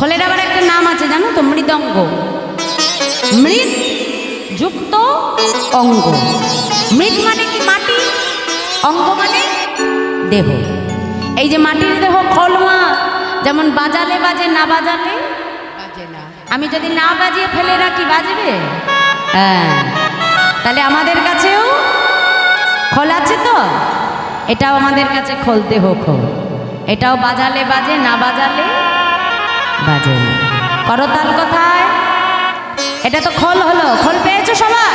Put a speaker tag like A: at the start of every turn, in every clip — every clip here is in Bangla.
A: খোলের আবার একটা নাম আছে জানো তো, মৃদঙ্গ। মৃৎ যুক্ত অঙ্গ। মৃৎ মানে কি? মাটি। অঙ্গ মানে দেহ। এই যে মাটির দেহ খোলমা, যেমন বাজালে বাজে, না বাজালে বাজে না। আমি যদি না বাজিয়ে ফেলে রাখি বাজবে? হ্যাঁ, তাহলে আমাদের কাছেও খোল আছে তো, এটাও আমাদের কাছে খোল, দেহ খোল। এটাও বাজালে বাজে, না বাজালে বাজে না। করতাল কোথায়? এটা তো খোল হলো। খোল পেয়েছো সবাই?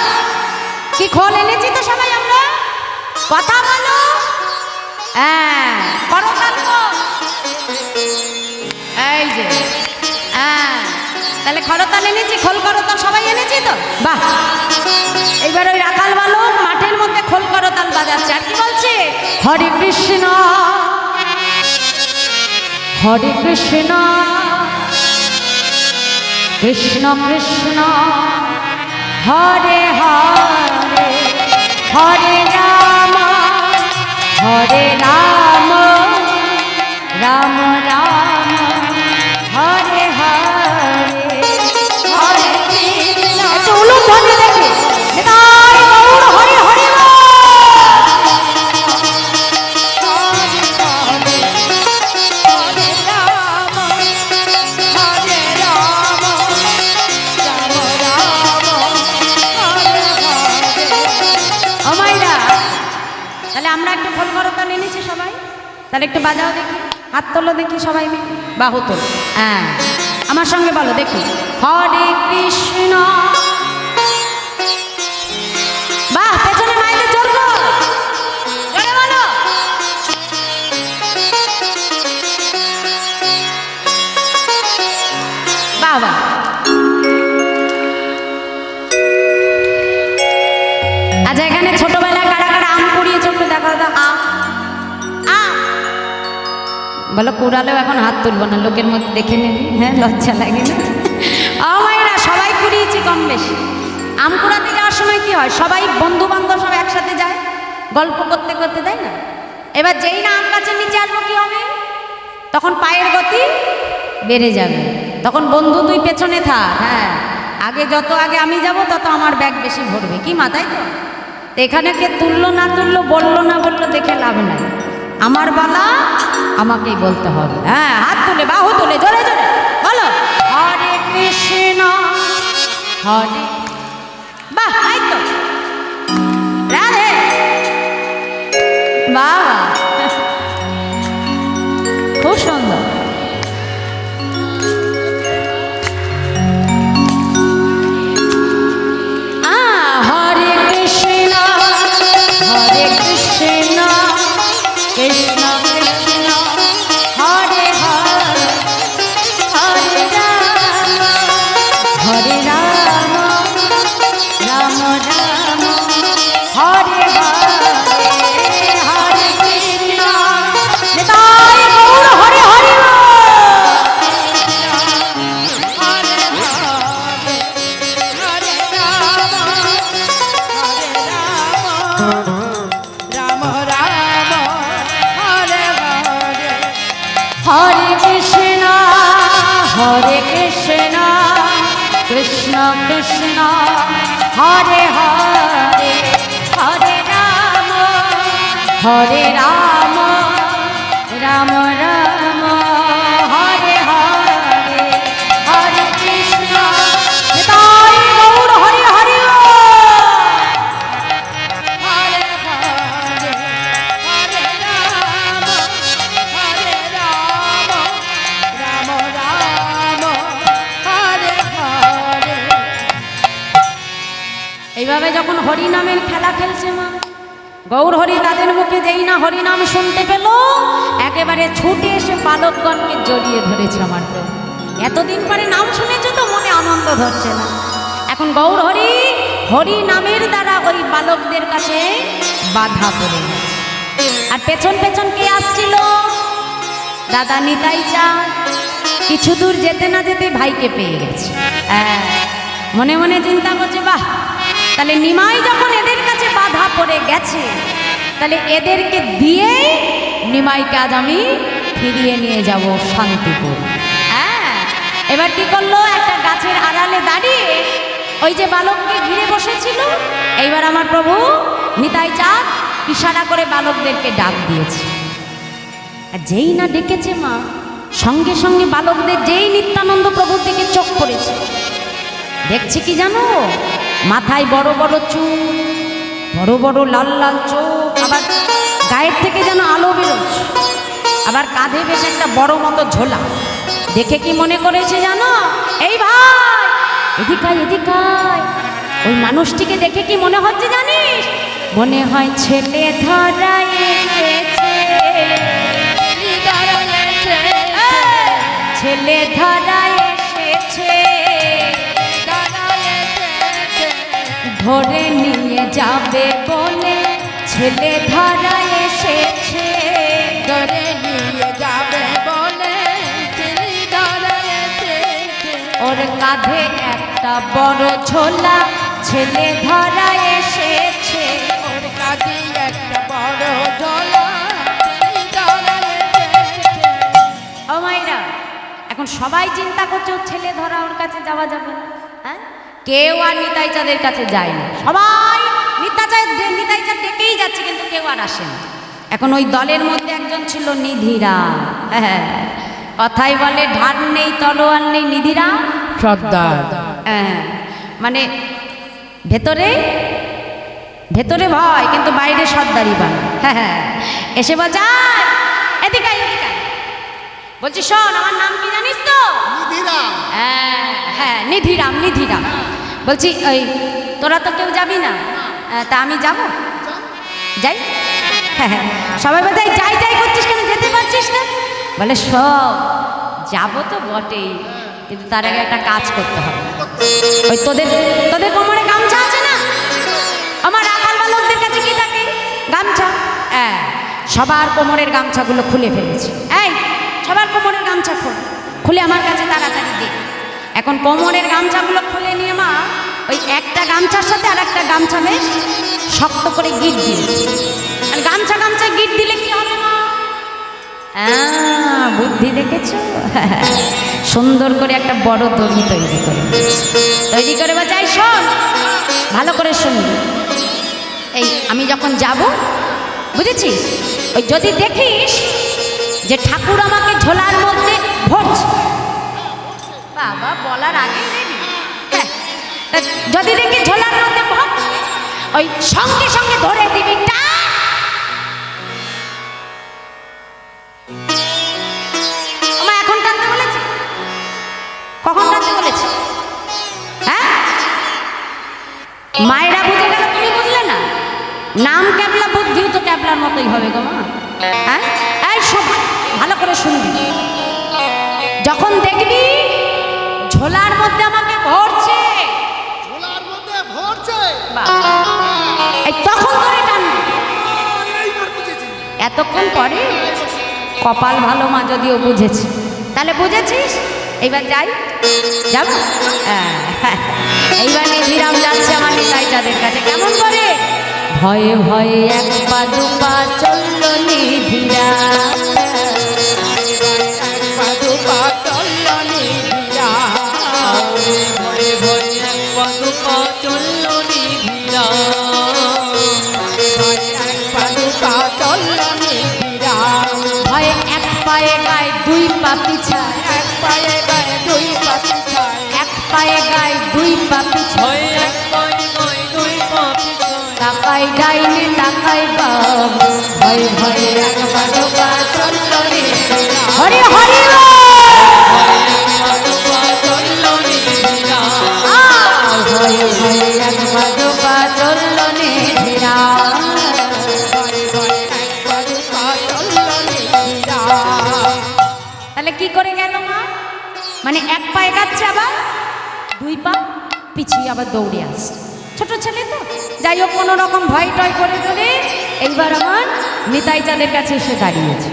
A: কি খোল এনেছি তো সবাই আমরা? কথা বলো। হ্যাঁ, করতাল এই যে। হ্যাঁ, তাহলে করতাল এনেছি, খোল করতাল সবাই এনেছি তো। বাহ, এইবার ওই রাখাল বালক মাঠের মধ্যে খোল করতাল বাজাচ্ছে। আর কি বলছে? হরে কৃষ্ণ হরে কৃষ্ণ কৃষ্ণ কৃষ্ণ হরে হরে, হরে রাম রাম রাম হরে হরে, হরে কৃষ্ণ। একটু উলুম ধ্বনি দেখি। নিতাই গৌর হরি হরি বল। তাহলে আমরা একটু খোল করতাল এনেছি সবাই, তাহলে একটু বাজাও দেখি, হাত তোলো দেখি সবাই মিলে, বাহু তোলো। হ্যাঁ, আমার সঙ্গে বলো দেখি, হরে কৃষ্ণ। বাহ, পেছনে মাইকে জোর কর, জোরে বলো। বাহ বাহ। আচ্ছা, এখানে ছোটবেলায় কারা কারা আম কুড়িয়েছে একটু দেখা দাও। আম আম বলো। কুড়ালেও এখন হাত তুলবো না, লোকের মধ্যে দেখে নেবি। হ্যাঁ, লজ্জা লাগে না? মায়েরা সবাই কুড়িয়েছি কম বেশি। আম কুড়াতে যাওয়ার সময় কি হয়, সবাই বন্ধু বান্ধব সব একসাথে যায়, গল্প করতে করতে, তাই না? এবার যেই না আম গাছের নিচে আসবো কি হবে? তখন পায়ের গতি বেড়ে যাবে। তখন বন্ধু তুই পেছনে থাক। হ্যাঁ, আগে যত আগে আমি যাব তত আমার ব্যাগ বেশি ভরবে। কি মা, তাই তো? এখানে কে তুললো না তুললো, বললো না বললো দেখে লাভ নাই। আমার বালা আমাকেই বলতে হবে। হ্যাঁ, হাত তুলে, বাহু তুলে, জোরে জোরে বলো, হরে কৃষ্ণ হরে। বাহ, তাই তো। রাধে। বাবা, খুব সুন্দর। কৃষ্ণ কৃষ্ণ হরে হরে, হরে রাম রাম রাম হরে হরে, হরে কৃষ্ণ। নিতাই গৌর হরি হরি বল। হরে কৃষ্ণ হরে কৃষ্ণ কৃষ্ণ কৃষ্ণ হরে হরে, হরে রাম রাম রাম হরে হরে, হরে কৃষ্ণ। নিতাই গৌর হরি হরি বল। এইভাবে যখন হরিনামের খেলা খেলছে মা, গৌর হরি তাদের মুখে যেই না হরিনাম শুনতে পেল, একেবারে ছুটে এসে বালকগণকে জড়িয়ে ধরেছে। আমার তো এতদিন পরে নাম শুনেছে তো মনে আনন্দ ধরছে না। এখন গৌর হরি হরি নামের দ্বারা ওই বালকদের কাছে বাধা পড়ে গেছে। আর পেছন পেছন কে আসছিল? দাদা নিতাই চাঁদ। কিছু দূর যেতে না যেতে ভাইকে পেয়ে গেছে। মনে মনে চিন্তা করছে, বাহ, তাহলে নিমাই যখন এদের কাছে বাধা পড়ে গেছে, তাহলে এদেরকে দিয়েই নিমাইকে আজ আমি ফিরিয়ে নিয়ে যাব শান্তিপুর। হ্যাঁ, এবার কি করলো, একটা গাছের আড়ালে দাঁড়িয়ে ওই যে বালককে ঘিরে বসেছিল, এইবার আমার প্রভু নিতাই চাঁদ ইশারা করে বালকদেরকে ডাক দিয়েছে। আর যেই না ডেকেছে মা, সঙ্গে সঙ্গে বালকদের যেই নিত্যানন্দ প্রভুর দিকে চোখ পড়েছে, দেখছে কি জানো, মাথায় বড় বড় চুল, বড় বড় লাল লাল চোখ, আবার গায়ের থেকে যেন আলো বেরোচ্ছে, আবার কাঁধে বেশ একটা বড় মতো ঝোলা। দেখে কি মনে করেছে জানো, এই ভাই এদিকায় এদিকায়। ওই মানুষটিকে দেখে কি মনে হচ্ছে জানিস, মনে হয় ছেলে ধরা এসেছে, ছেলে ধরা এসেছে, ধরে নিয়ে যাবে বলে ছেলে ধরা এসেছে,
B: ধরে নিয়ে যাবে বলে ছেলে ধরা এসেছে।
A: ওর কাঁধে একটা বড় ঝোলা, ছেলে ধরা এসেছে,
B: ওর কাছে একটা বড় ঝোলা, ছেলে ধরা এসেছে।
A: ও মাইরা, এখন সবাই চিন্তা করছে ওর ছেলে ধরা, ওর কাছে যাওয়া যাবে না। হ্যাঁ, কেউ আর নিতাই চাঁদের কাছে যায় না, সবাই নিতাই চাঁদ ডেকেই যাচ্ছে, কিন্তু কেউ আর আসে না। এখন ওই দলের মধ্যে একজন ছিল নিধিরাম। হ্যাঁ, কথাই বলে ঢাল নেই তলোয়ার নেই, নিধিরাম
B: সর্দার।
A: হ্যাঁ, মানে ভেতরে ভেতরে ভয়, কিন্তু বাইরে সর্দারি বান। হ্যাঁ হ্যাঁ, এসে বাজায় এদিকে এদিকে, বলছি শোন, আমার নাম কি জানিস তো?
C: নিধিরাম।
A: হ্যাঁ হ্যাঁ, নিধিরাম, নিধিরাম। বলছি ওই তোরা তো কেউ যাবি না, তা আমি যাব, যাই? হ্যাঁ হ্যাঁ, সবাই বলছে যাই যাই করছিস কেন, যেতে পারছিস না? বলে সব যাবো তো বটেই, কিন্তু তার আগে একটা কাজ করতে হবে। ওই তোদের তোদের কোমরে গামছা আছে না? আমার রাখাল বালকদের কাছে কি থাকে? গামছা। হ্যাঁ, সবার কোমরের গামছাগুলো খুলে ফেলেছি। এই সবার কোমরের গামছা খুলে আমার কাছে তাড়াতাড়ি দে। এখন কোমরের গামছাগুলো খুলে নিয়ে মা ওই একটা গামছার সাথে আর একটা গামছা বেশ শক্ত করে গিট দিয়েছে। আর গামছা গামছা গিট দিলে কি হবে মা? বুদ্ধি দেখেছো? সুন্দর করে একটা বড় দড়ি তৈরি করে বাজাই। শোন, ভালো করে শুনবি। এই আমি যখন যাব, বুঝেছিস, ওই যদি দেখিস যে ঠাকুর আমাকে ঝোলার মধ্যে ভরছে, বাবা বলার আগে হ্যাঁ, যদি দেখি ঝোলার মধ্যে ভরছে, ওই সঙ্গে সঙ্গে ধরে দিবি। এখন টানতে বলেছি? কখন টানতে বলেছি? হ্যাঁ, মায়েরা বুঝে গেল, তুমি বুঝলে না? নাম ক্যাবলা, বুদ্ধিও তো ক্যাবলার মতোই হবে গো মা। হ্যাঁ, এই সব ভালো করে শুনবি। যখন দেখবি ঝোলার মধ্যে আমাকে ভরছে,
C: ঝোলার মধ্যে ভরছে,
A: এই তখন ধরে টানবি।
C: এইবার বুঝেছি।
A: এতক্ষণ পরে কপাল ভালো মা, যদিও বুঝেছি। তাহলে বুঝেছিস, এইবার যাই, যাব। এইবার নিধিরাম যাচ্ছে আমার নিতাই চাঁদের কাছে। কেমন করে? ভয়ে ভয়ে এক পা দু পা চলল নিধিরাম,
B: এক পা দু পা চলল নিধিরাম, ভয়ে ভয়ে এক পা দু পা চলল নিধিরাম, এক পা দু পা চলল নিধিরাম,
A: ভয়ে এক পায়ে গায়ে দুই পা পিছায়,
B: এক পায়ে গায়ে দুই পা পিছায়,
A: এক পায়ে গায়ে দুই পা পিছায়,
B: এক পায়ে গায়ে দুই পা পিছায়,
A: তাকাই ডাইনে তাকাই বাম, ভয়ে ভয়ে এক পা দু পা চলল নিধিরাম। হরি হরি ভয়ে ভয়ে এক পা দু পা চলল নিধিরাম। তাহলে কি করে গেল মা? মানে এক পা এগাচ্ছে, আবার দুই পা পিছিয়ে আবার দৌড়ে আসছে। ছোট ছেলে তো, যাই হোক কোনো রকম ভয় টয় করে ধরে এইবার আমার নিতাই চাঁদের কাছে এসে দাঁড়িয়েছে।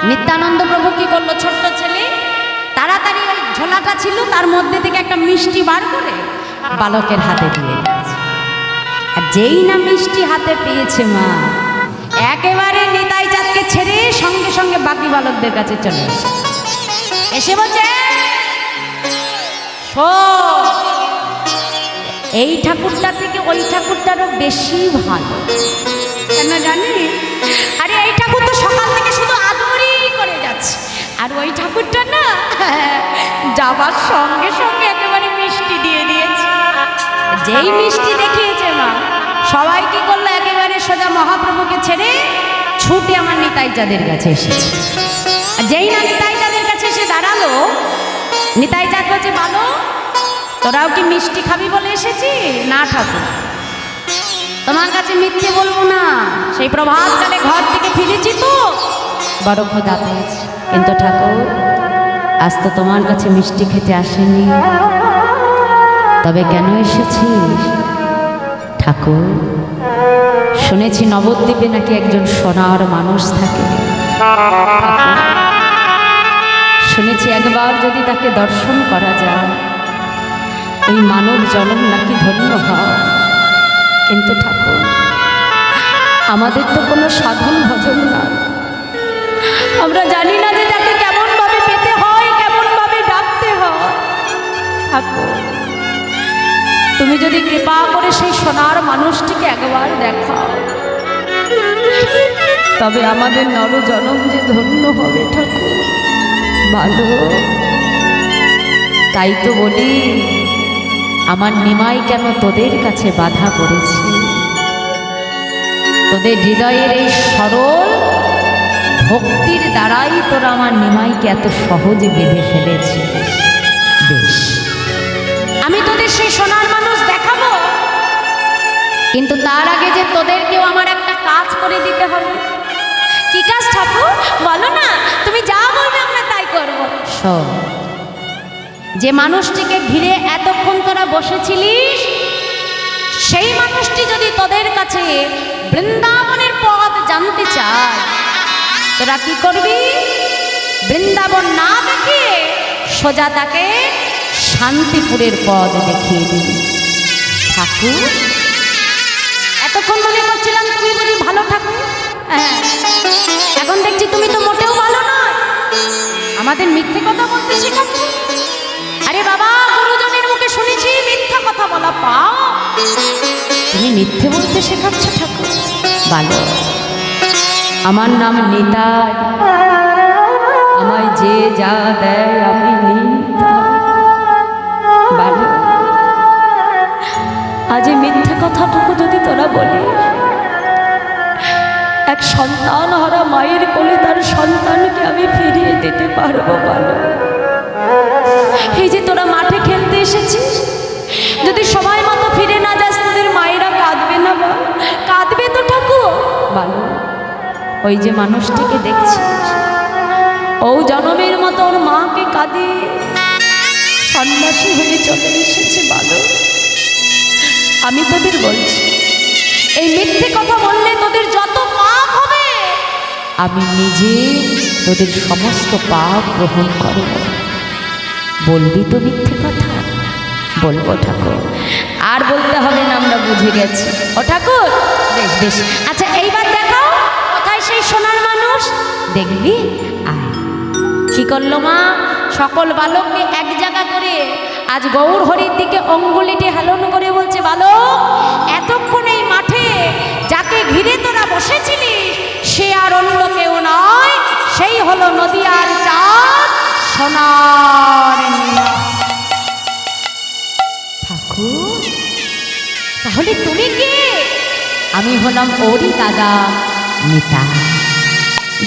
A: নিত্যানন্দ প্রভু কি করলো, ছোট্ট ছেলে তাড়াতাড়ি ওই ঝোলাটা ছিল তার মধ্যে থেকে একটা মিষ্টি বার করে বালকের হাতে দিয়ে দিয়েছে। আর যেই না মিষ্টি হাতে পেয়েছে মা, একেবারে নিতাই চাঁদকে ছেড়ে সঙ্গে সঙ্গে বাকি বালকদের কাছে চলে এসে বলছে, শোন, এই ঠাকুরটা থেকে ওই ঠাকুরটারও বেশি ভালো। কেন জানি? আরে এই ঠাকুর তো সকাল থেকে শুধু আদরই করে যাচ্ছে, আর ওই ঠাকুরটা না যাবার সঙ্গে সঙ্গে একেবারে মিষ্টি দিয়ে দিয়েছে। যেই মিষ্টি দেখিয়েছে মা, সবাই কি করলো, একেবারে সোজা মহাপ্রভুকে ছেড়ে ছুটে আমার নিতাই চাঁদের কাছে এসেছে। আর যেই না নিতাই চাঁদের কাছে এসে দাঁড়ালো, নিতাই চাঁদ বলছে, ভালো তোরাও কি মিষ্টি খাবি বলে এসেছি? না ঠাকুর, তোমার কাছে মিথ্যে বলবো না, সেই প্রভাতকালে ঘর থেকে ফিরেছি তো বড় ক্ষুধা পেয়েছি, কিন্তু ঠাকুর আজ তো তোমার কাছে মিষ্টি খেতে আসেনি। তবে কেন এসেছিস? ঠাকুর শুনেছি নবদ্বীপে নাকি একজন সোনার মানুষ থাকে। শুনেছি একবার যদি তাকে দর্শন করা যায়, এই মানব জনম নাকি ধন্য হয়। কিন্তু ঠাকুর আমাদের তো কোনো সাধন ভজন না, আমরা জানি না যে তাকে কেমন ভাবে পেতে হয়, কেমন ভাবে ডাকতে হয়। ঠাকুর তুমি যদি কৃপা করে সেই সোনার মানুষটিকে একবার দেখাও, তবে আমাদের নরজনম যে ধন্য হবে ঠাকুর। ভালো, তাই তো বলি আমার নিমাই কেন তোদের কাছে বাধা পড়েছে। তোদের হৃদয়ের এই সরল ভক্তির দ্বারাই তোরা আমার নিমাইকে এত সহজে বেঁধে ফেলেছে। বেশ, আমি তোদের সেই সোনার মানুষ দেখাবো, কিন্তু তার আগে যে তোদেরকেও আমার একটা কাজ করে দিতে হবে। কি কাজ ঠাকুর বলো না? তুমি যা বলবে আমরা তাই করব। শোন, যে মানুষটিকে ঘিরে এতক্ষণ তোরা বসেছিলিস, সেই মানুষটি যদি তোদের কাছে বৃন্দাবনের পথ জানতে চায়, তোরা কি করবি? বৃন্দাবন না দেখিয়ে সোজা তাকে শান্তিপুরের পথ দেখিয়ে দিবি। ঠাকুর এতক্ষণ মনে করছিলাম তুমি বুঝি ভালো ঠাকুর, হ্যাঁ, এখন দেখছি তুমি তো মোটেও ভালো নয়, আমাদের মিথ্যে কথা বলতে শেখাচ্ছ। আরে বাবা, গুরুজনের মুখে শুনেছি মিথ্যা কথা বলা পাও, তুমি মিথ্যে বলতে শেখাচ্ছ ঠাকুর। ভালো, আমার নাম নিতাই, আমায় যে যা দেয় আমি নিতাই। ভালো, আজ মিথ্যে কথাটুকু যদি তোরা বলিস, এক সন্তান হারা মায়ের কোলে তার সন্তানকে আমি ফিরিয়ে দিতে পারবো? ভালো, এই যে তোরা মাঠে খেলতে এসেছিস, যদি সময় মতো ফিরে না যাস, তোদের মায়েরা কাঁদবে না? বল, কাঁদবে তো ঠাকুর। ভালো, ওই যে মানুষটিকে দেখছিস, ও জনমের মতো ওর মাকে কাঁদে সন্ন্যাসী হয়ে চলে এসেছে। ভালো, আমি তোদের বলছি, এই মিথ্যে কথা বললে তোদের যত পাপ হবে, আমি নিজে তোদের সমস্ত পাপ গ্রহণ করব। বলবি তো মিথ্যে কথা? বলবো ঠাকুর, আর বলতে হবে না, আমরা বুঝে গেছি। ও ঠাকুর, বেশ বেশ, আচ্ছা এইবার দেখাও কোথায় সেই সোনার মানুষ। দেখবি? আয়। কি করলো মা? সকল বালককে এক জায়গা করে আজ গৌর হরির দিকে অঙ্গুলিটি হেলন করে বলছে, বালক, এতক্ষণ এই মাঠে যাকে ঘিরে তোরা বসেছিলি, সে আর অন্য কেউ নয়, সেই হলো নদিয়ার চাঁদ, সোনার নীলা। ঠাকুর, তাহলে তুমি কে? আমি হলাম ওরই দাদা নিতাই।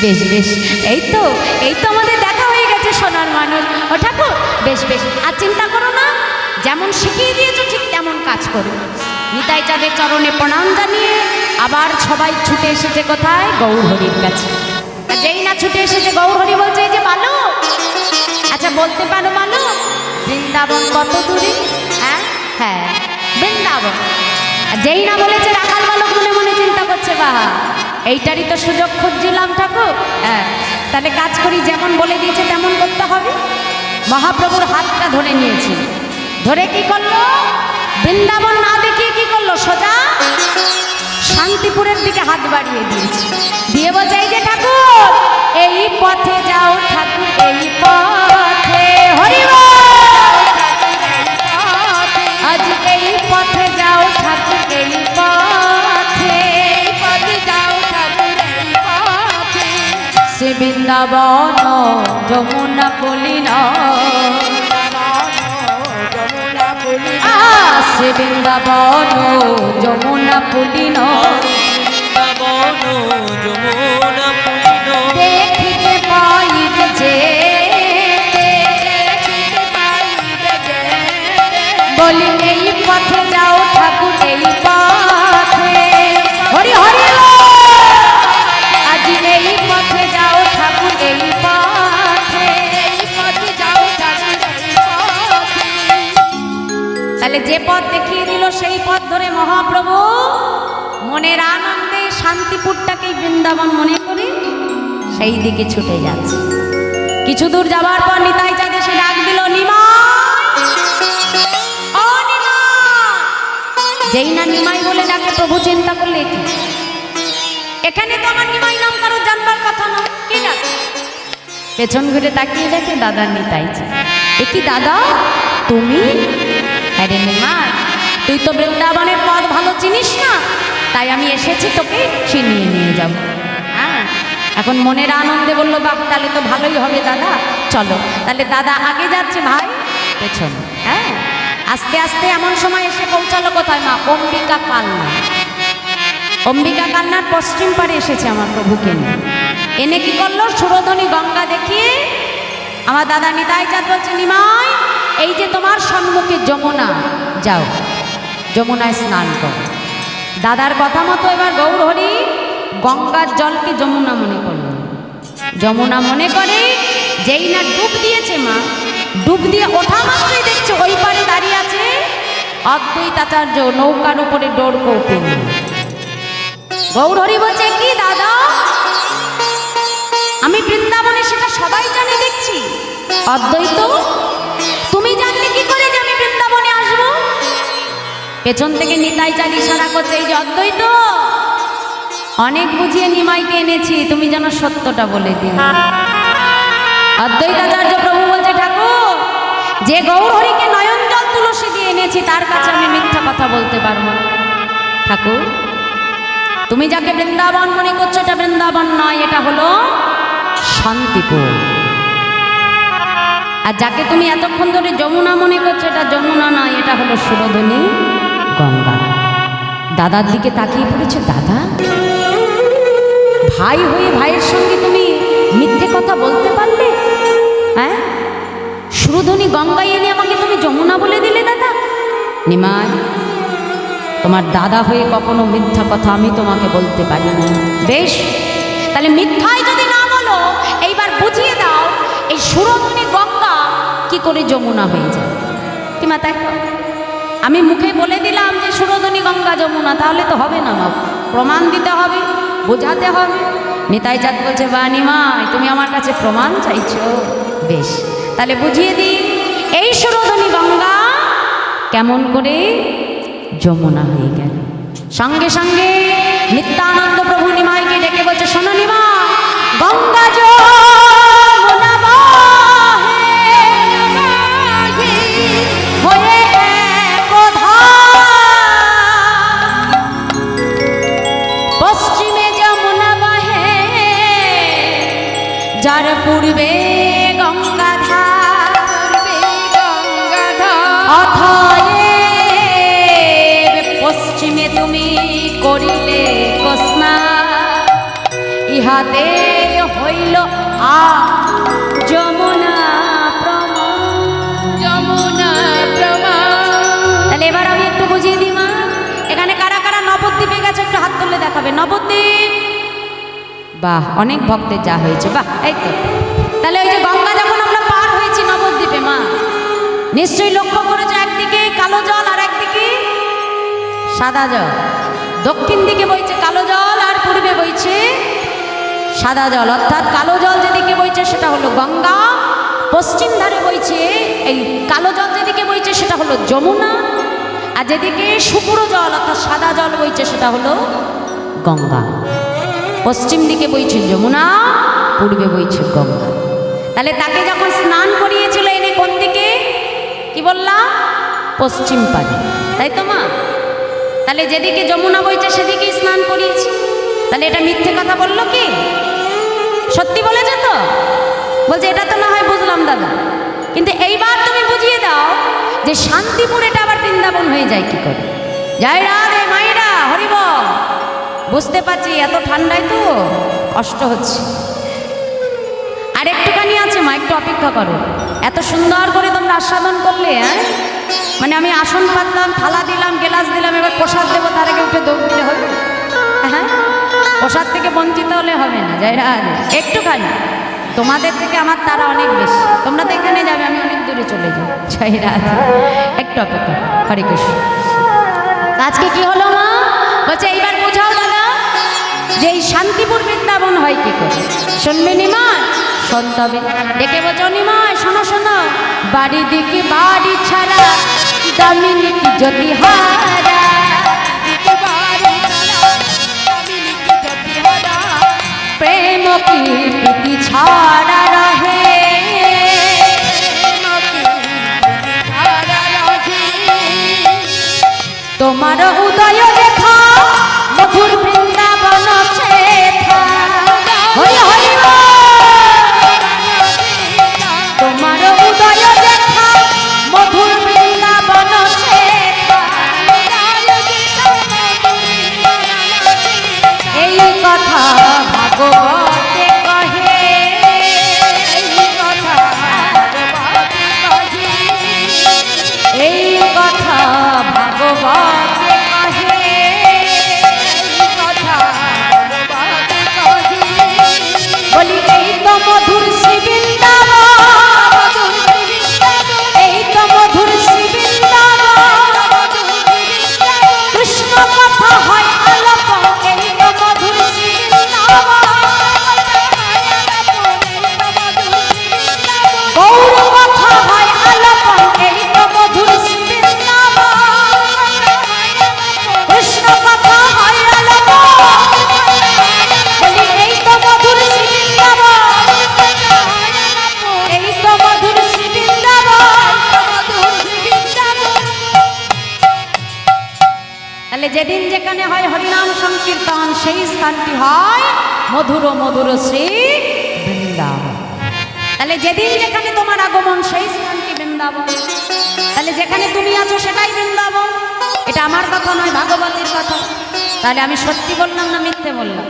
A: বেশ বেশ, এই তো আমাদের দেখা হয়ে গেছে সোনার মানুষ। ও ঠাকুর, বেশ বেশ, আর চিন্তা করো না, যেমন শিখিয়ে দিয়েছো ঠিক তেমন কাজ করো। নিতাই চাঁদের চরণে প্রণাম জানিয়ে আবার সবাই ছুটে এসেছে কোথায়? গৌর হরির কাছে। যেই না ছুটে এসেছে, গৌর হরি বলছে, এই যে বালক, আচ্ছা বলতে পারো বালক, বৃন্দাবন কত দূরে? হ্যাঁ হ্যাঁ, বৃন্দাবন। যেই না বলেছে, রাখাল বালক মনে মনে চিন্তা করছে, বাহা, এইটারই তো সুযোগ খুঁজছিলাম ঠাকুর। হ্যাঁ, তাহলে কাজ করি, যেমন বলে দিয়েছে তেমন করতে হবে। মহাপ্রভুর হাতটা ধরে নিয়েছি, ধরে কি করলো? বৃন্দাবন না দেখিয়ে কি করলো? সোজা শান্তিপুরের দিকে হাত বাড়িয়ে দিয়েছে, দিয়ে বলছে, এই যে ঠাকুর, এই পথে যাও ঠাকুর, এই পথে হরি বল, ওরে বৃন্দাবন যমুনা পুলিন
B: বৃন্দাবন যমুনা পুলিন
A: দেখিতে পাইবে যে বলি এই পথে যাও ঠাকুর এই পথে হরি হরি আজি এই পথে যাও ঠাকুর এই পথে যাও ঠাকুর এই পথে। তাহলে যে পথ দেখিয়ে দিল সেই পথ ধরে মহাপ্রভু মনের আনন্দে শান্তিপুরটাকেই বৃন্দাবন মনে করে সেই দিকে ছুটে যাচ্ছে। কিছু দূর যাওয়ার পর নিতাই চাঁদ এসে ডাক দিল নিমাই, ও নিমাই। যেই না নিমাই বলে ডাকে প্রভু চিন্তা করলে কি এখানে তো আমার নিমাই নাম কারো জানবার কথা না, কি ডাক? পেছন ঘুরে তাকিয়ে দেখে দাদা নিতাই চাঁদ। এ কি দাদা তুমি? আরে নিমাই, তুই তো বৃন্দাবনের পথ ভালো চিনিস না, তাই আমি এসেছি তোকে চিনিয়ে নিয়ে যাব। হ্যাঁ, এখন মনের আনন্দে বললো বাপ তাহলে তো ভালোই হবে দাদা, চলো। তাহলে দাদা আগে যাচ্ছে, ভাই পেছন। হ্যাঁ, আস্তে আস্তে এমন সময় এসে পৌঁছালো কোথায়? মা অম্বিকা কালনা। অম্বিকা কালনার পশ্চিম পাড়ে এসেছে আমার প্রভুকে নিয়ে। এনে কি করলো? সুরধনী গঙ্গা দেখিয়ে আমার দাদা নিতাই চাঁদ বলছে নিমাই, এই যে তোমার সম্মুখে যমুনা, যাও যমুনায় স্নান করো। দাদার কথা মতো এবার গৌরহরি গঙ্গার জলকে যমুনা মনে করল। যমুনা মনে করে যেই না ডুব দিয়েছে মা, ডুব দিয়ে ওঠা মাত্রই দেখছে ওই পারে দাঁড়িয়ে আছে অদ্বৈতাচার্য নৌকার উপরে ডোর কৌপে নিয়ে। গৌরহরি বলছে কি দাদা, আমি বৃন্দাবনে সেটা সবাই জানে দেখছি, অদ্বৈত তুমি জানলে কি করে যে আমি বৃন্দাবনে আসবো? পেছন থেকে নিতাই চাঁদ ইশারা করছে, এই যে অদ্বৈত, অনেক বুঝিয়ে নিমাইকে এনেছি, তুমি যেন সত্যটা বলে দিও। অদ্বৈতাচার্য প্রভু বলছে ঠাকুর, যে গৌরহরিকে নয়ন জল তুলসী দিয়ে এনেছি তার কাছে আমি মিথ্যা কথা বলতে পারবো না। ঠাকুর, তুমি যাকে বৃন্দাবন মনে করছো এটা বৃন্দাবন নয়, এটা হলো শান্তিপুর। আর যাকে তুমি এতক্ষণ ধরে যমুনা মনে করছো এটা যমুনা নয়, এটা হলো সুরধনী গঙ্গা। দাদার দিকে তাকিয়ে পড়েছে, দাদা ভাই হয়ে ভাইয়ের সঙ্গে তুমি মিথ্যে কথা বলতে পারলে? হ্যাঁ, সুরধনী গঙ্গায় এনে আমাকে তুমি যমুনা বলে দিলে দাদা। নিমাই, তোমার দাদা হয়ে কখনো মিথ্যা কথা আমি তোমাকে বলতে পারি না। বেশ, তাহলে মিথ্যায় যদি না বলো এইবার বুঝিয়ে দাও এই সুরধনী গঙ্গা কি করে যমুনা হয়ে যায়। কি মাথায়? আমি মুখে বলে দিলাম যে সুরধনী গঙ্গা যমুনা, তাহলে তো হবে না মা, প্রমাণ দিতে হবে, বোঝাতে হবে। নিতাই চাঁদ বলছে বা নিমাই, তুমি আমার কাছে প্রমাণ চাইছো? বেশ, তাহলে বুঝিয়ে দিই এই সুরধনী গঙ্গা কেমন করে যমুনা হয়ে গেল। সঙ্গে সঙ্গে নিত্যানন্দ প্রভু নিমাইকে ডেকে বলছে, শোনো নিমাই, গঙ্গা যমুনা বাহে হয়ে পশ্চিমে যমুনা বাহে, যার পূর্বে গঙ্গাধার, অথয়েব পশ্চিমে তুমি করিলে স্নান, ইহাতে হইল যমুনা প্রমাণ, যমুনা প্রমাণ। তাহলে এবার আমি একটু বুঝিয়ে দিই মা, এখানে কারা কারা নবদ্বীপে গেছে একটু হাত তুলে দেখাবে। নবদ্বীপ, বাহ, অনেক ভক্তের যা হয়েছে, বাহ, এই তো। তাহলে ওই যে গঙ্গা যখন আমরা পার হয়েছি নবদ্বীপে মা, নিশ্চয়ই লক্ষ্য করেছো একদিকে কালো জল আর একদিকে সাদা জল। দক্ষিণ দিকে বইছে কালো জল আর পূর্বে বইছে সাদা জল, অর্থাৎ কালো জল যেদিকে বইছে সেটা হলো গঙ্গা, পশ্চিম ধারে বইছে এই কালো জল যেদিকে বইছে সেটা হলো যমুনা, আর যেদিকে শুকনো জল অর্থাৎ সাদা জল বইছে সেটা হলো গঙ্গা। পশ্চিম দিকে বইছে যমুনা, পূর্বে বইছে গঙ্গা। তাহলে তাকে যখন স্নান করিয়েছিল এনে কোন দিকে? কি বললাম? পশ্চিম পাড়ে, তাই তো মা? তাহলে যেদিকে যমুনা বইছে সেদিকেই স্নান করিয়েছি। তাহলে এটা মিথ্যে কথা বললো কি? সত্যি বলেছে তো? বলছে এটা তো না হয় বুঝলাম দাদা, কিন্তু এইবার তুমি বুঝিয়ে দাও যে শান্তিপুর এটা আবার বৃন্দাবন হয়ে যায় কি করে। জয় রাধে মায়েরা, হরিব। বুঝতে পারছি এত ঠান্ডায় তো কষ্ট হচ্ছে। আর একটুখানি আছে মা, একটু অপেক্ষা করো। এত সুন্দর করে তোমরা আস্বাদন করলে, হ্যাঁ মানে আমি আসন পাতলাম, থালা দিলাম, গেলাস দিলাম, এবার প্রসাদ দেবো, তার আগে উঠে দৌড় দিতে হবে। হ্যাঁ, প্রসাদ থেকে বঞ্চিত হলে হবে না। জয় রাধে। একটুখানি তোমাদের থেকে আমার তারা অনেক বেশি। তোমরা তো এখানে যাবে, আমি অনেক দূরে চলে যাই। জয় রাধে। একটু অপেক্ষা। হরে কৃষ্ণ। আজকে কি হলো মা? বলছে এইবার বোঝাও দাদা যে এই শান্তিপুর বৃন্দাবন হয় কি করে। শুনবে নিমাই? শুনতে হবে। ডেকে বলছো নিমাই শোনো শোনো, বাড়ি দিকে বাড়ি ছাড়া দামিনী কি যদি হারা, প্রেম কি প্রীতি ছাড়া রহে, তোমার উদয় দেখা মধুর বৃন্দাবন শেখা। হরি হরি তোমার উদয় দেখা মধুর বৃন্দাবন শেখা। এই কথা ভাগবতে কহে, এই কথা ভাগবতে কহে, বলি এই তো মধুর শ্রী বৃন্দাবন, এই তো মধুর শ্রী বৃন্দাবন, কৃষ্ণ কথা হয় আলাপন, এই তো মধুর শ্রী বৃন্দাবন, গৌর কথা হয় আলাপন, এই তো মধুর শ্রী বৃন্দাবন, কৃষ্ণ কথা হয় আলাপন, বলি এই তো মধুর শ্রী বৃন্দাবন, এই তো মধুর শ্রী বৃন্দাবন। তাহলে যেদিন যেখানে হয় হরিনাম সংকীর্তন, সেই স্থানটি হয় মধুর মধুর শ্রী বৃন্দাবন। তাহলে যেদিন যেখানে তোমার আগমন, সেই স্থানটি বৃন্দাবন। তাহলে যেখানে তুমি আছো সেটাই বৃন্দাবন। এটা আমার কথা নয়, ভাগবতের কথা। তাহলে আমি সত্যি বললাম না মিথ্যে বললাম?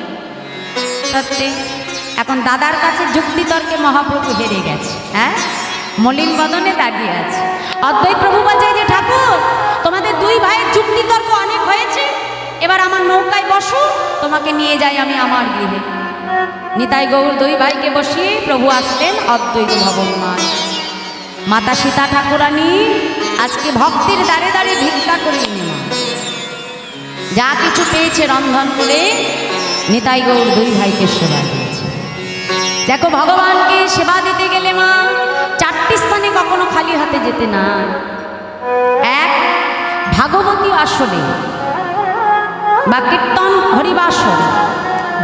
A: সত্যি। এখন দাদার কাছে যুক্তি তর্কে মহাপ্রভু হেরে গেছে। হ্যাঁ, মলিন বদনে দাঁড়িয়ে আছে। অদ্বৈত প্রভু বলছে যে ঠাকুর তোমাদের দুই ভাইয়ের যুক্তি তর্ক অনেক হয়েছে, এবার আমার নৌকায় বসো, তোমাকে নিয়ে যাই আমি আমার গৃহে। নিতাই গৌর দুই ভাইকে বসিয়ে প্রভু আসলেন অদ্বৈত ভবন মায়। মাতা সীতা ঠাকুরানী আজকে ভক্তির দ্বারে দ্বারে ভিক্ষা করে নিলেন। যা কিছু পেয়েছে রন্ধন করে নিতাই গৌর দুই ভাইকে সেবা দিয়েছে। দেখো ভগবানকে সেবা দিতে গেলে মা চারটি স্থানে কখনো খালি হাতে যেতে না। এক, ভাগবতী আসলে বা কীর্তন হরিবাসর,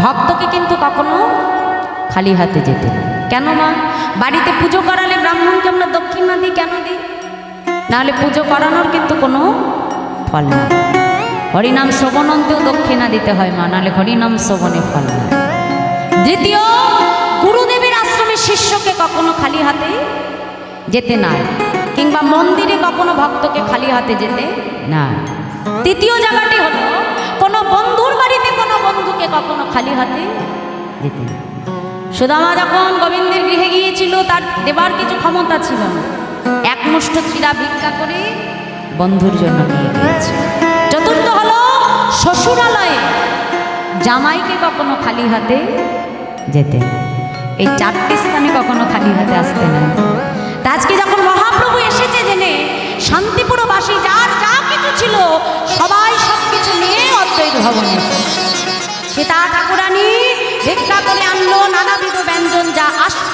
A: ভক্তকে কিন্তু কখনো খালি হাতে যেতে না। কেন মা? বাড়িতে পুজো করালে ব্রাহ্মণকে আমরা দক্ষিণা দিই, কেন দিই? নাহলে পুজো করানোর কিন্তু কোনো ফল নেই। হরিনাম শ্রবণন্তেও দক্ষিণা দিতে হয় মা, নাহলে হরিনাম শ্রবণে ফল নেই। দ্বিতীয়, গুরুদেবের আশ্রমে শিষ্যকে কখনো খালি হাতে যেতে না, কিংবা মন্দিরে কখনো ভক্তকে খালি হাতে যেতে না। তৃতীয় জায়গাটি হলো কোনো বন্ধুর বাড়িতে কোনো বন্ধুকে কখনো খালি হাতে যেতে না। সুদামা যখন গোবিন্দের গৃহে গিয়েছিল, তার দেবার কিছু ক্ষমতা ছিল না, এক মুষ্ঠ চিরা ভিক্ষা করে বন্ধুর জন্য নিয়ে গিয়েছে। চতুর্থ হলো শ্বশুরালয়ে জামাইকে কখনো খালি হাতে যেতে না। এই চারটি স্থানে কখনো খালি হাতে আসতে না। তা আজকে যখন মহাপ্রভু এসেছে জেনে শান্তিপুরবাসী যার যা কিছু ছিল সবাই সব কিছু নিয়ে অদ্বৈত ভবনে সীতা ঠাকুরানী ভিক্ষা করে আনলো নানাবিধ ব্যঞ্জন, যা আসলো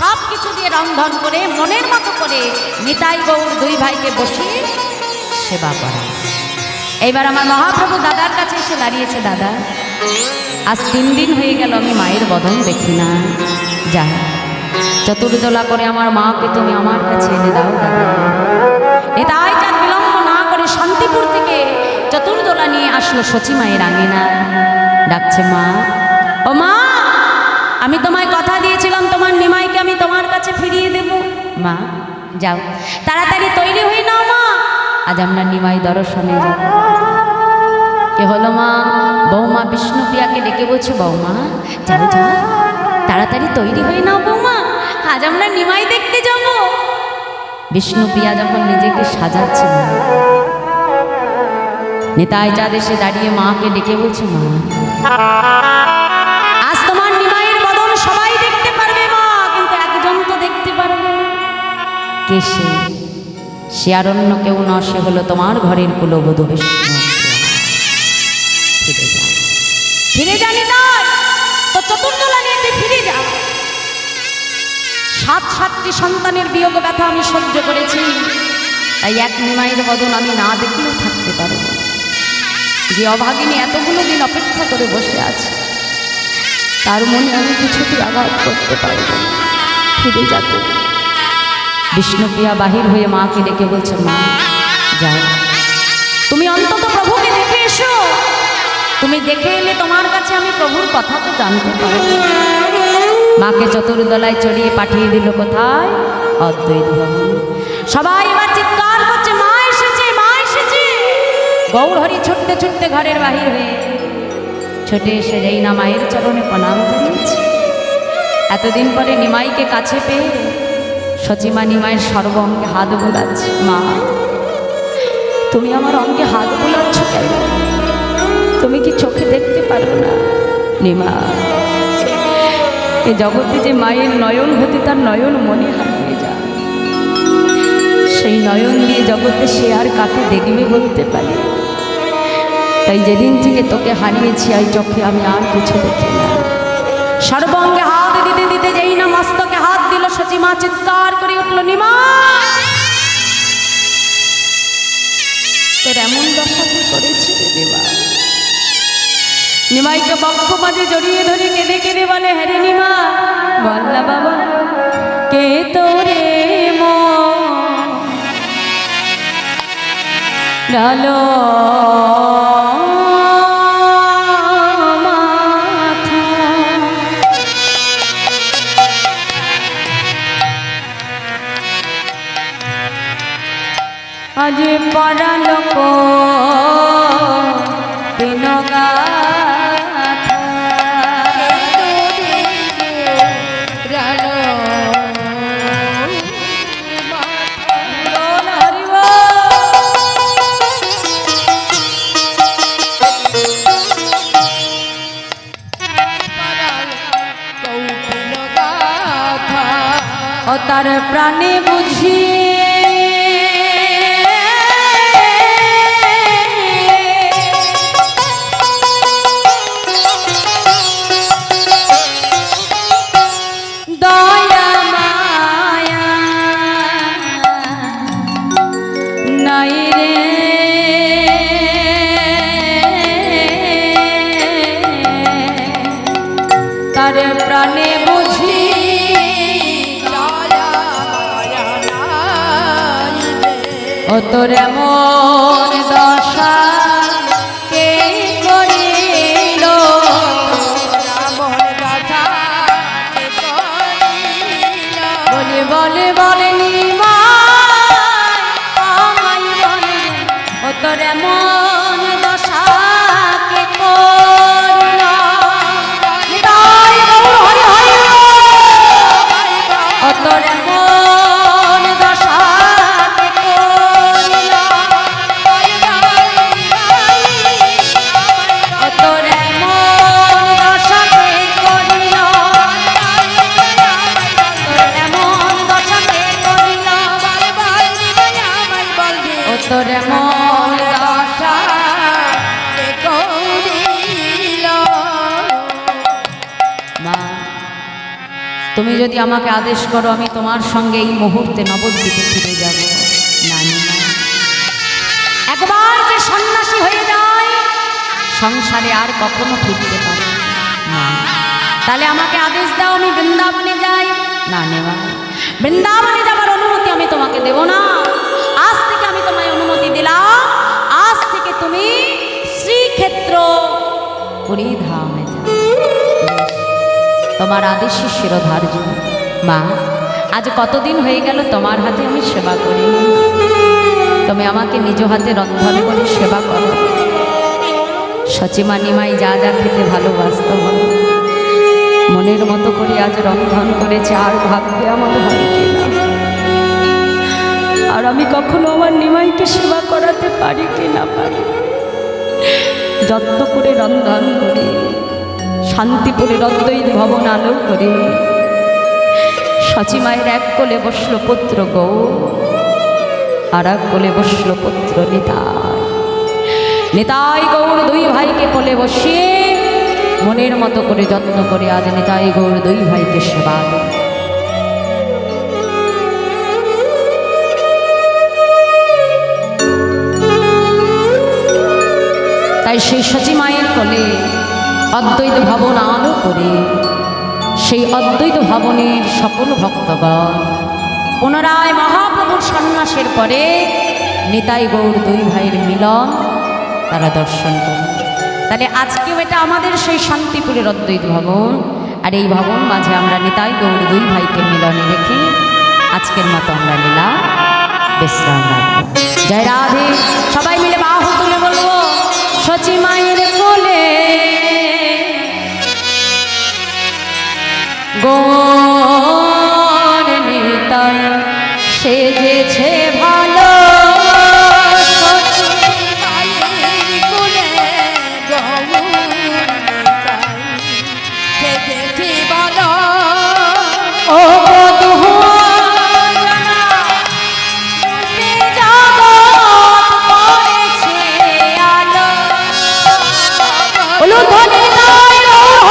A: সব কিছু দিয়ে রন্ধন করে মনের মতো করে নিতাই গৌর দুই ভাইকে বসিয়ে সেবা করা। এইবার আমার মহাপ্রভু দাদার কাছে এসে দাঁড়িয়েছে। দাদা, আজ 3 দিন হয়ে গেল আমি মায়ের বদন দেখি না, যা চতুর্দোলা করে আমার মাকে তুমি আমার কাছে এনে দাও দাদা। এটাই যার বিলম্ব না করে শান্তিপুর থেকে চতুর্দোলা নিয়ে আসলো সচী মায়ের আঙিনা। ডাকছে মা, ও মা, আমি তোমায় কথা দিয়েছিলাম তোমার নিমাইকে আমি তোমার কাছে ফিরিয়ে দেব। মা যাও তাড়াতাড়ি তৈরি হয়ে নাও মা, আজ আমরা নিমাই দর্শনে যাব। কে হলো মা? বৌমা বিষ্ণুপ্রিয়াকে ডেকে বলছে, বৌমা যাও যাও তাড়াতাড়ি তৈরি হয়ে নাও বৌমা, আজ আমরা নিমাই দেখতে যাব। বিষ্ণুপ্রিয়া যখন নিজেকে সাজাচ্ছে, মা নিতাই চাঁদ এসে দাঁড়িয়ে মাকে ডেকে বলছে, মা আজ তোমার নিমাইয়ের বদন সবাই দেখতে পারবে মা, কিন্তু একজন তো দেখতে পারবে না। কে সে? সে আর অন্য কেউ না, সে হলো তোমার ঘরের কুলবধূ বিষ্ণুপ্রিয়া। ফিরে যা, ফিরে যা নিতাই, তো চতুর্দোলা নিয়ে তুই ফিরে যা। সাতটি সন্তানের বিয়োগ ব্যথা আমি সহ্য করেছি, তাই এক নিমাইয়ের বদন আমি না দেখলেও থাকতে পারব না। যে অভাগিনী এতগুলো দিন অপেক্ষা করে বসে আছে, তার মনে আমি কিছুতেই আঘাত করতে পারব না। ফিরে যাতে। বিষ্ণুপ্রিয়া বাহির হয়ে মাকে ডেকে বলছে, মা যাও তুমি অন্তত প্রভুকে দেখে এসো, তুমি দেখে এলে তোমার কাছে আমি প্রভুর কথা তো জানতে পারব। মাকে চতুর্দলায় চড়িয়ে পাঠিয়ে দিল কোথায়? অদ্বৈত ভবন। সবাই এবার চিৎকার করছে, মা এসেছে, মা এসেছে। গৌরহরি ছুটতে ছুটতে ঘরের বাহির হয়ে ছুটে এসে যেই না মায়ের চরণে প্রণাম জানিয়েছে। এতদিন পরে নিমাইকে কাছে পেয়ে সচিমা নিমাইয়ের সর্ব অঙ্গে হাত বোলাচ্ছে। মা তুমি আমার অঙ্গে হাত বোলাচ্ছ কেন? তুমি কি চোখে দেখতে পারো না? নিমা এ জগতে যে মায়ের নয়ন হতে তার নয়ন মনে হারিয়ে যায়, সেই নয়ন দিয়ে জগতে সে আর কাকে দেখবে বলতে পারি। তাই যেদিন থেকে তোকে হারিয়েছি এই চোখে আমি আর কিছু দেখি না। সর্বাঙ্গে হাত দিতে দিতে যেই না মস্তকে হাত দিল, সচিমা চিৎকার করে উঠল, নিমা তোর এমন দশা কি করেছে রে নিমা? নিমাইকে বক্ষ মাঝে জড়িয়ে ধরে কেঁদে কেঁদে বলে, হ্যাঁ রে নিমা বল না বাবা, কে তোরে ডালো আজ পাড়া লোক বিনগা ও তার প্রাণে বুঝিয়ে দয়া মায়া নাই রে, তার প্রাণে বুঝি ও তোর এমন দশা কে করিল? বলে বলে বলে নিমাই বলে, ও তোর এমন দশা কে করিল? ও তোর এমন দশা তোর মন দশা করিল। মা তুমি যদি আমাকে আদেশ করো আমি তোমার সঙ্গে এই মুহূর্তে নবদ্বীপে ফিরে যাব। নানি একবার যে সন্ন্যাসী হয়ে যায় সংসারে আর কখনো ফিরতে পারে না। তাহলে আমাকে আদেশ দাও আমি বৃন্দাবনে যাই। না নেওয়া, বৃন্দাবনে যাবার অনুমতি আমি তোমাকে দেব না। আজ থেকে আমি তোমায় অনুমতি দিলাম, আজ থেকে তুমি শ্রীক্ষেত্র পুরীধামে যাও। তোমার আদেশে শিরোধার্য। মা আজ কতদিন হয়ে গেল তোমার হাতে আমি সেবা করি, তুমি আমাকে নিজ হাতে রন্ধন করে সেবা করো। সচিমা নিমাই যা যা খেতে ভালোবাসত বলো, মনের মতো করে আজ রন্ধন করেছে, আর ভাববে আমার হয় কিনা, আর আমি কখনো আমার নিমাইকে সেবা করাতে পারি কি না পারি। যত্ন করে রন্ধন করে শান্তিপুরে অদ্বৈত ভবন আলো করে সচিমায়ের এক কোলে বসলো পুত্র গৌর, আর এক কোলে বসলো পুত্র নিতাই। নিতাই গৌর দুই ভাইকে কোলে বসিয়ে মনের মতো করে যত্ন করে আজ নিতাই গৌর দুই ভাইকে সেবা দেয়। তাই সেই সচিমায়ের কোলে অদ্বৈত ভবন আলো করে সেই অদ্বৈত ভবনের সকল ভক্তগণ পুনরায় মহাপ্রভুর সন্ন্যাসের পরে নিতাই গৌর দুই ভাইয়ের মিলন তারা দর্শন করে। তাহলে আজকেও এটা আমাদের সেই শান্তিপুরের অদ্বৈত ভবন, আর এই ভবন মাঝে আমরা নিতাই গৌর দুই ভাইকে মিলনে রেখে আজকের মতো আমরা লীলা বিশ্রাম রাখবো। জয় রাধে। সবাই মিলে বাহু তুলে বলবো, সচিমায়ের কোলে গো